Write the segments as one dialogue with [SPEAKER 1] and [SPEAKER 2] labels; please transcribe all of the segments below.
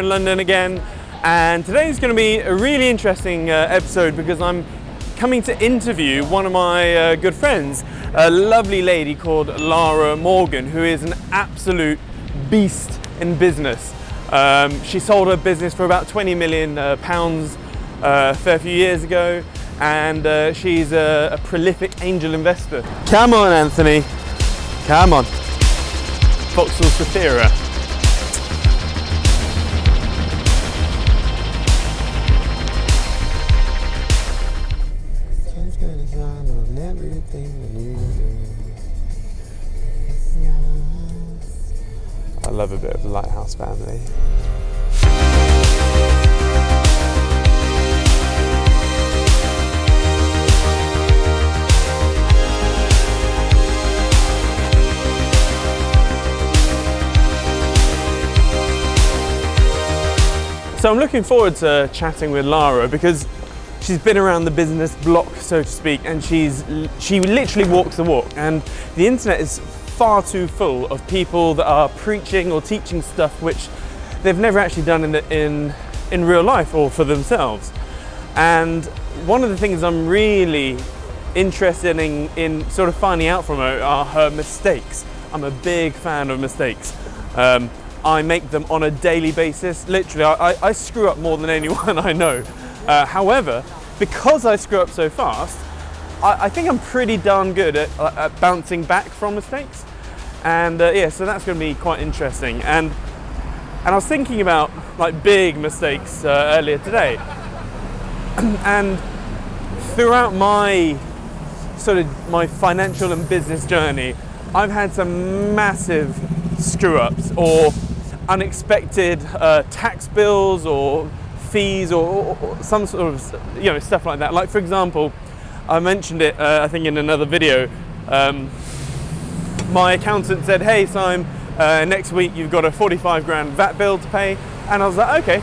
[SPEAKER 1] in London again, and today is going to be a really interesting episode because I'm coming to interview one of my good friends, a lovely lady called Lara Morgan, who is an absolute beast in business. She sold her business for about £20 million a fair few years ago, and she's a prolific angel investor. Come on, Anthony. Come on. Vauxhall Cythera. I love a bit of the Lighthouse Family. So I'm looking forward to chatting with Lara because she's been around the business block, so to speak, and she literally walks the walk. And the internet is far too full of people that are preaching or teaching stuff which they've never actually done in real life or for themselves. And one of the things I'm really interested in sort of finding out from her are her mistakes. I'm a big fan of mistakes. I make them on a daily basis. Literally, I screw up more than anyone I know. However, because I screw up so fast, I think I'm pretty darn good at bouncing back from mistakes. And yeah, so that's going to be quite interesting. And I was thinking about like big mistakes earlier today. And throughout my my financial and business journey, I've had some massive screw-ups or unexpected tax bills or fees or some sort of stuff like that. Like, for example, I mentioned it I think in another video. My accountant said, "Hey Siam, next week you've got a 45 grand VAT bill to pay," and I was like, okay.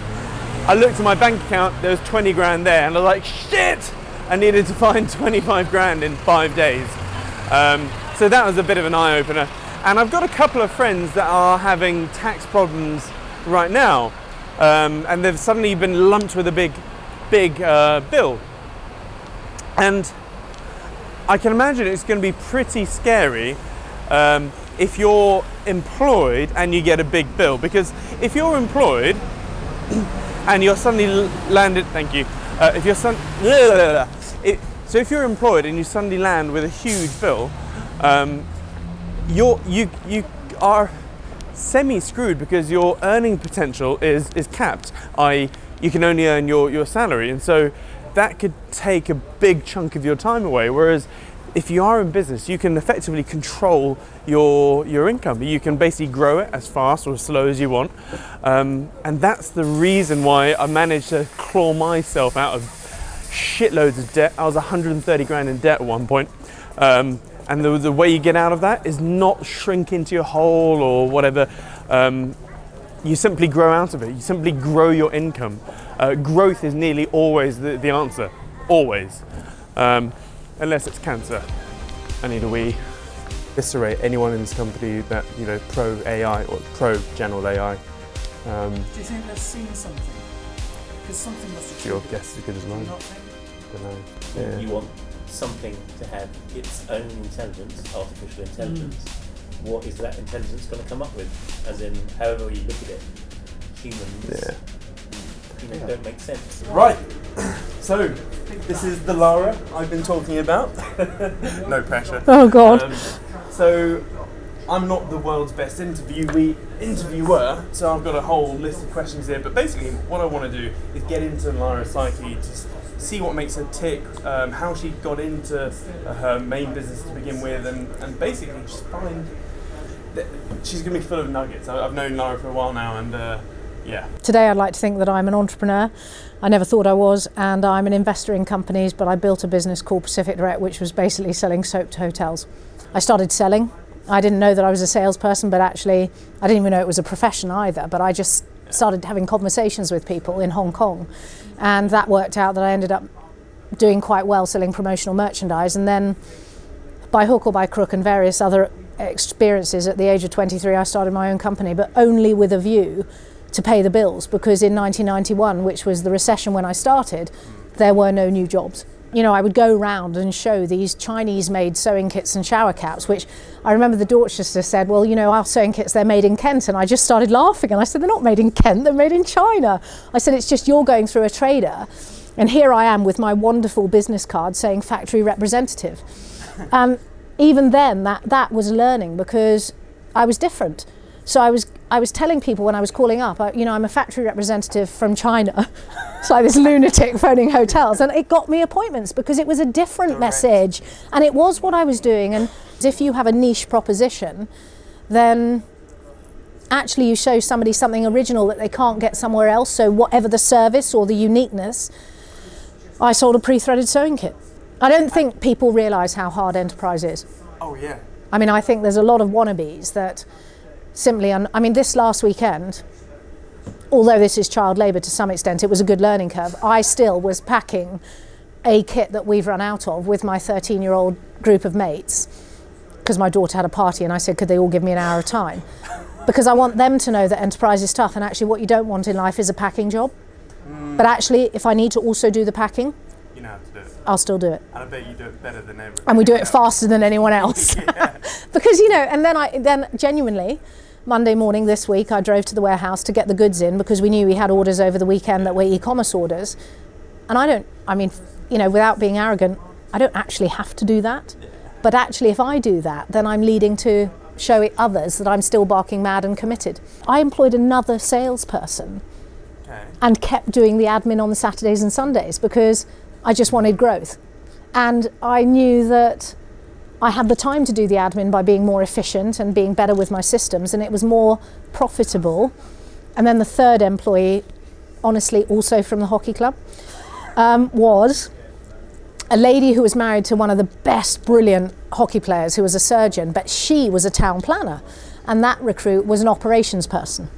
[SPEAKER 1] I looked at my bank account, there was 20 grand there, and I was like, shit, I needed to find 25 grand in 5 days. So that was a bit of an eye-opener. And I've got a couple of friends that are having tax problems right now, and they've suddenly been lumped with a big bill. And I can imagine it's going to be pretty scary if you're employed and you get a big bill, because if you're employed and you're suddenly landed, thank you. So if you're employed and you suddenly land with a huge bill, you are semi-screwed because your earning potential is capped, i.e. you can only earn your salary, and so that could take a big chunk of your time away. Whereas if you are in business, you can effectively control your income. You can basically grow it as fast or as slow as you want, and that's the reason why I managed to claw myself out of shitloads of debt. I was 130 grand in debt at one point. And the way you get out of that is not shrink into your hole or whatever. You simply grow out of it. You simply grow your income. Growth is nearly always the answer, always. Unless it's cancer. I need a wee. Eviscerate anyone in this company that, pro AI or pro general AI.
[SPEAKER 2] Do you think they've seen something? Because something must have.
[SPEAKER 1] Your guess is as good as mine. Don't know. Yeah.
[SPEAKER 3] You want something to have its own intelligence, artificial intelligence. What is that intelligence going to come up with? As in, however you look at it, humans don't make sense.
[SPEAKER 1] Right, so this is the Lara I've been talking about. No pressure.
[SPEAKER 4] Oh God.
[SPEAKER 1] So I'm not the world's best interviewer, so I've got a whole list of questions here, but basically what I want to do is get into Lara's psyche, to see what makes her tick, how she got into her main business to begin with, and basically just find that she's going to be full of nuggets. I've known Lara for a while now, and yeah.
[SPEAKER 4] Today I'd like to think that I'm an entrepreneur. I never thought I was, and I'm an investor in companies, but I built a business called Pacific Direct, which was basically selling soap to hotels. I started selling. I didn't know that I was a salesperson, but actually I didn't even know it was a profession either, but I just started having conversations with people in Hong Kong, and that worked out that I ended up doing quite well selling promotional merchandise. And then by hook or by crook and various other experiences, at the age of 23 I started my own company, but only with a view to pay the bills, because in 1991, which was the recession when I started, there were no new jobs. You know, I would go round and show these Chinese-made sewing kits and shower caps, which I remember the Dorchester said, well, you know, our sewing kits, they're made in Kent. And I just started laughing. And I said, they're not made in Kent, they're made in China. I said, it's just you're going through a trader. And here I am with my wonderful business card saying factory representative. Even then, that was learning, because I was different. So I was telling people when I was calling up, you know, I'm a factory representative from China. It's like this lunatic phoning hotels, and it got me appointments because it was a different message, and it was what I was doing. And if you have a niche proposition, then actually you show somebody something original that they can't get somewhere else. So whatever the service or the uniqueness, I sold a pre-threaded sewing kit. I don't think people realise how hard enterprise is.
[SPEAKER 1] Oh yeah.
[SPEAKER 4] I mean, I think there's a lot of wannabes that simply, I mean, this last weekend, although this is child labour to some extent, it was a good learning curve. I still was packing a kit that we've run out of with my 13-year-old group of mates, because my daughter had a party and I said, could they all give me an hour of time? Because I want them to know that enterprise is tough, and actually what you don't want in life is a packing job. But actually, if I need to also do the packing,
[SPEAKER 1] you know how to do it.
[SPEAKER 4] I'll still do it.
[SPEAKER 1] And I bet you do it better than everyone.
[SPEAKER 4] And we do it faster than anyone else.
[SPEAKER 1] Yeah.
[SPEAKER 4] Because, you know, and then genuinely, Monday morning this week, I drove to the warehouse to get the goods in, because we knew we had orders over the weekend that were e-commerce orders. And I mean, you know, without being arrogant, I don't actually have to do that. Yeah. But actually, if I do that, then I'm leading to show others that I'm still barking mad and committed. I employed another salesperson and kept doing the admin on the Saturdays and Sundays, because I just wanted growth. And I knew that I had the time to do the admin by being more efficient and being better with my systems, and it was more profitable. And then the third employee, honestly, also from the hockey club, was a lady who was married to one of the best, brilliant hockey players, who was a surgeon, but she was a town planner, and that recruit was an operations person.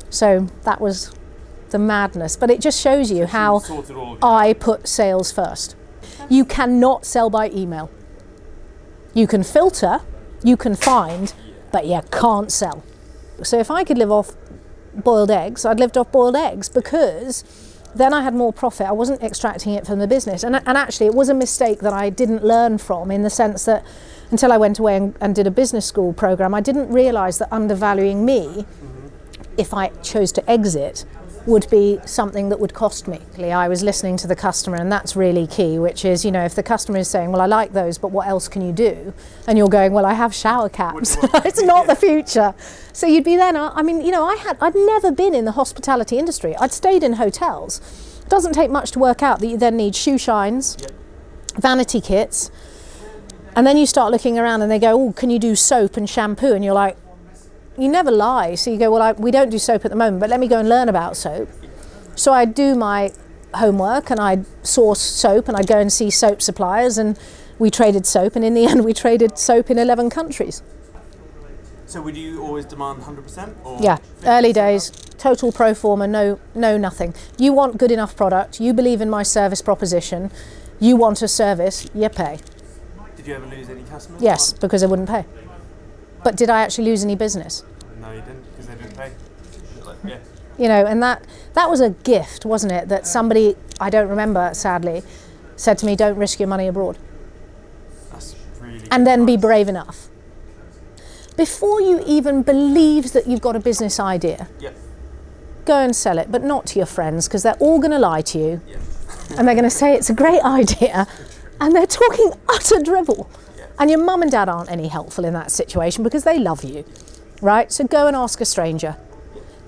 [SPEAKER 4] So that was the madness. But it just shows you how I put sales first. You cannot sell by email. You can filter, you can find, but you can't sell. So if I could live off boiled eggs, I'd lived off boiled eggs, because then I had more profit. I wasn't extracting it from the business. And actually, it was a mistake that I didn't learn from, in the sense that until I went away and did a business school program, I didn't realise that undervaluing me, if I chose to exit, would be something that would cost me. I was listening to the customer, and that's really key, which is, you know, if the customer is saying, well, I like those, but what else can you do? And you're going, well, I have shower caps. It's not the future. So you'd be then, I mean, you know, I'd never been in the hospitality industry. I'd stayed in hotels. It doesn't take much to work out that you then need shoe shines, vanity kits, and then you start looking around and they go, oh, can you do soap and shampoo? And you're like, you never lie. So you go, well, we don't do soap at the moment, but let me go and learn about soap. So I'd do my homework and I'd source soap, and I'd go and see soap suppliers, and we traded soap, and in the end we traded soap in 11 countries.
[SPEAKER 1] So would you always demand 100%? Or
[SPEAKER 4] yeah,
[SPEAKER 1] 50%?
[SPEAKER 4] Early days, total pro forma, no nothing. You want good enough product, you believe in my service proposition, you want a service, you pay.
[SPEAKER 1] Did you ever lose any customers?
[SPEAKER 4] Yes, because they wouldn't pay. But did I actually lose any business?
[SPEAKER 1] No, you didn't, because they didn't pay. Yeah.
[SPEAKER 4] You know, and that was a gift, wasn't it? That somebody, I don't remember, sadly, said to me, don't risk your money abroad.
[SPEAKER 1] That's really
[SPEAKER 4] and then be brave enough. Before you even believe that you've got a business idea, go and sell it, but not to your friends, because they're all going to lie to you. And they're going to say it's a great idea, and they're talking utter drivel. And your mum and dad aren't any helpful in that situation, because they love you, right? So go and ask a stranger.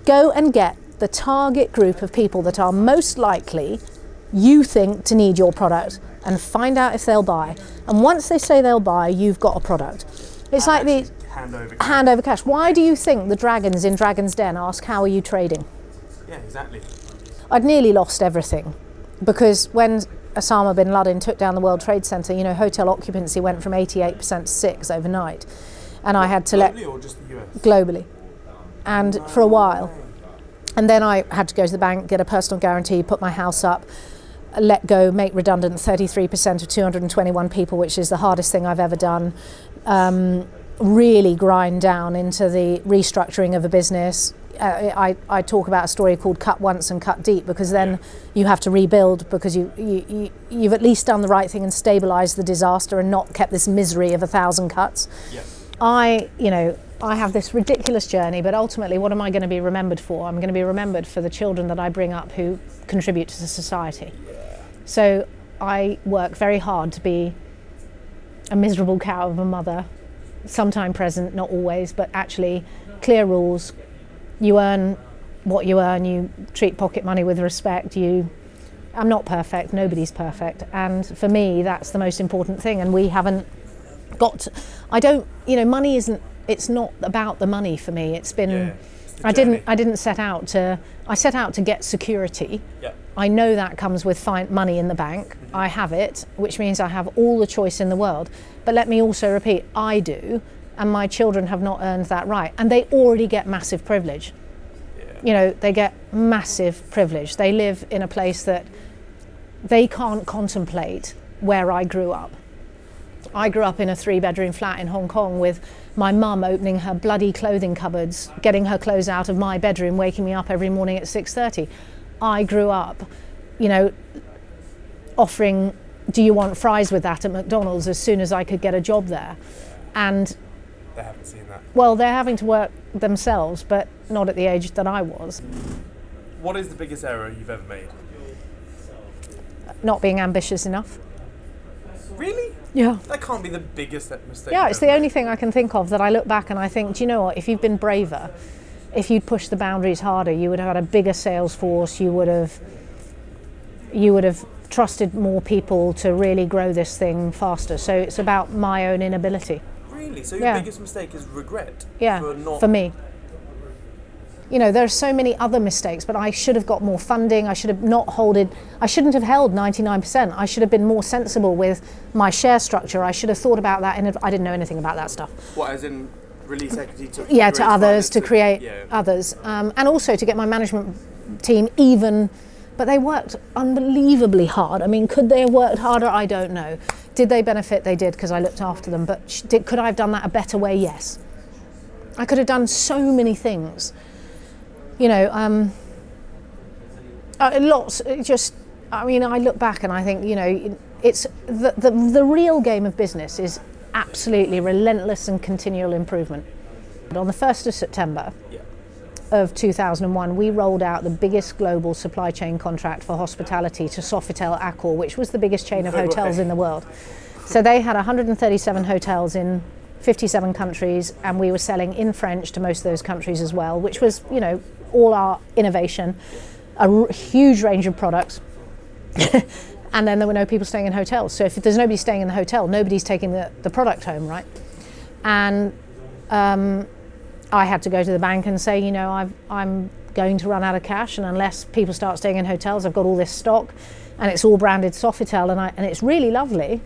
[SPEAKER 4] Go and get the target group of people that are most likely, you think, to need your product, and find out if they'll buy. And once they say they'll buy, you've got a product. It's like the hand over cash. Why do you think the dragons in Dragon's Den ask, how are you trading?
[SPEAKER 1] Yeah, exactly.
[SPEAKER 4] I'd nearly lost everything, because when Osama bin Laden took down the World Trade Center, you know, hotel occupancy went from 88% to 6% overnight. And I had to
[SPEAKER 1] globally or just the US?
[SPEAKER 4] Globally. And for a while. And then I had to go to the bank, get a personal guarantee, put my house up, let go, make redundant 33% of 221 people, which is the hardest thing I've ever done. Really grind down into the restructuring of a business. I talk about a story called cut once and cut deep, because then you have to rebuild, because you've at least done the right thing and stabilised the disaster and not kept this misery of 1,000 cuts.
[SPEAKER 1] Yeah.
[SPEAKER 4] I have this ridiculous journey, but ultimately what am I going to be remembered for? I'm going to be remembered for the children that I bring up who contribute to society.
[SPEAKER 1] Yeah.
[SPEAKER 4] So I work very hard to be a miserable cow of a mother, sometime present, not always, but actually clear rules. You earn what you earn, you treat pocket money with respect. I'm not perfect, nobody's perfect, and for me that's the most important thing. And we haven't got, money isn't, it's not about the money for me. It's been, I didn't set out to, I set out to get security.
[SPEAKER 1] Yeah.
[SPEAKER 4] I know that comes with money in the bank. I have it, which means I have all the choice in the world. But let me also repeat, I do, and my children have not earned that right. And they already get massive privilege. Yeah. They get massive privilege. They live in a place that they can't contemplate where I grew up. I grew up in a 3-bedroom flat in Hong Kong with my mum opening her bloody clothing cupboards, getting her clothes out of my bedroom, waking me up every morning at 6:30. I grew up, offering, do you want fries with that at McDonald's as soon as I could get a job there. And
[SPEAKER 1] they haven't seen that.
[SPEAKER 4] Well, they're having to work themselves, but not at the age that I was.
[SPEAKER 1] What is the biggest error you've ever made?
[SPEAKER 4] Not being ambitious enough.
[SPEAKER 1] Really?
[SPEAKER 4] Yeah.
[SPEAKER 1] That can't be the biggest mistake.
[SPEAKER 4] Yeah, it's the only thing I can think of that I look back and I think, do you know what, if you've been braver, if you'd pushed the boundaries harder, you would have had a bigger sales force, you would have trusted more people to really grow this thing faster. So it's about my own inability.
[SPEAKER 1] Really? So your biggest mistake is regret?
[SPEAKER 4] Yeah, for me. There are so many other mistakes, but I should have got more funding. I shouldn't have held 99%. I should have been more sensible with my share structure. I should have thought about that, and I didn't know anything about that stuff.
[SPEAKER 1] What, as in release equity to
[SPEAKER 4] to others, to create others, and also to get my management team even, but they worked unbelievably hard. I mean, could they have worked harder? I don't know. Did they benefit? They did, because I looked after them, but could I have done that a better way? Yes. I could have done so many things. Lots, I look back and I think, it's the real game of business is absolutely relentless and continual improvement. On the 1st of September of 2001, we rolled out the biggest global supply chain contract for hospitality to Sofitel Accor, which was the biggest chain of hotels in the world. So they had 137 hotels in 57 countries, and we were selling in French to most of those countries as well, which was, all our innovation, a huge range of products. And then there were no people staying in hotels. So if there's nobody staying in the hotel, nobody's taking the product home, right? And I had to go to the bank and say, I'm going to run out of cash, and unless people start staying in hotels, I've got all this stock, and it's all branded Sofitel, and it's really lovely,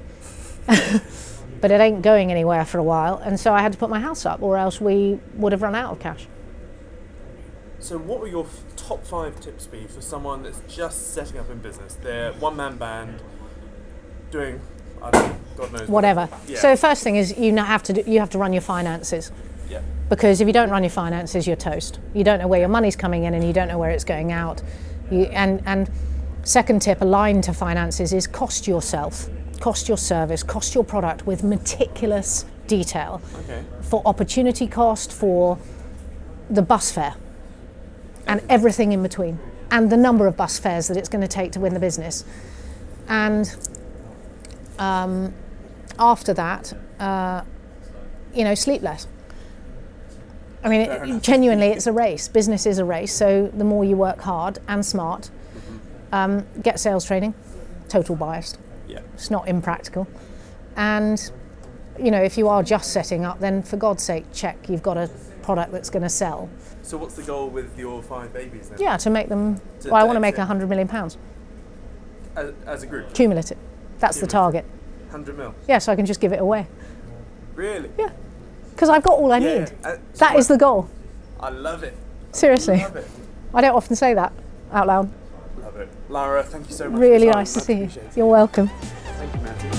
[SPEAKER 4] but it ain't going anywhere for a while. And so I had to put my house up, or else we would have run out of cash.
[SPEAKER 1] So what would your top 5 tips be for someone that's just setting up in business? They're one-man band, doing, I don't know, God knows
[SPEAKER 4] whatever.
[SPEAKER 1] Yeah.
[SPEAKER 4] So first thing is you have to run your finances.
[SPEAKER 1] Yeah.
[SPEAKER 4] Because if you don't run your finances, you're toast. You don't know where your money's coming in, and you don't know where it's going out. And second tip aligned to finances is cost yourself, cost your service, cost your product with meticulous detail. Okay. For opportunity cost, for the bus fare, and everything in between, and the number of bus fares that it's going to take to win the business. And after that, sleep less. I mean, genuinely, it's a race. Business is a race, so the more you work hard and smart, get sales training, total biased. Yeah. It's not impractical. And, if you are just setting up, then for God's sake, check you've got a product that's going to sell.
[SPEAKER 1] So what's the goal with your 5 babies then?
[SPEAKER 4] Yeah, to make them, I want to make £100 million.
[SPEAKER 1] As a group?
[SPEAKER 4] Cumulative. That's the target.
[SPEAKER 1] 100 mil?
[SPEAKER 4] Yeah, so I can just give it away.
[SPEAKER 1] Really?
[SPEAKER 4] Yeah. Because I've got all I need. That is the goal.
[SPEAKER 1] I love it.
[SPEAKER 4] Seriously.
[SPEAKER 1] I love it.
[SPEAKER 4] I don't often say that out loud.
[SPEAKER 1] Love it. Lara, thank you so much.
[SPEAKER 4] Really nice to see you. You're welcome.
[SPEAKER 1] Thank you, Matthew.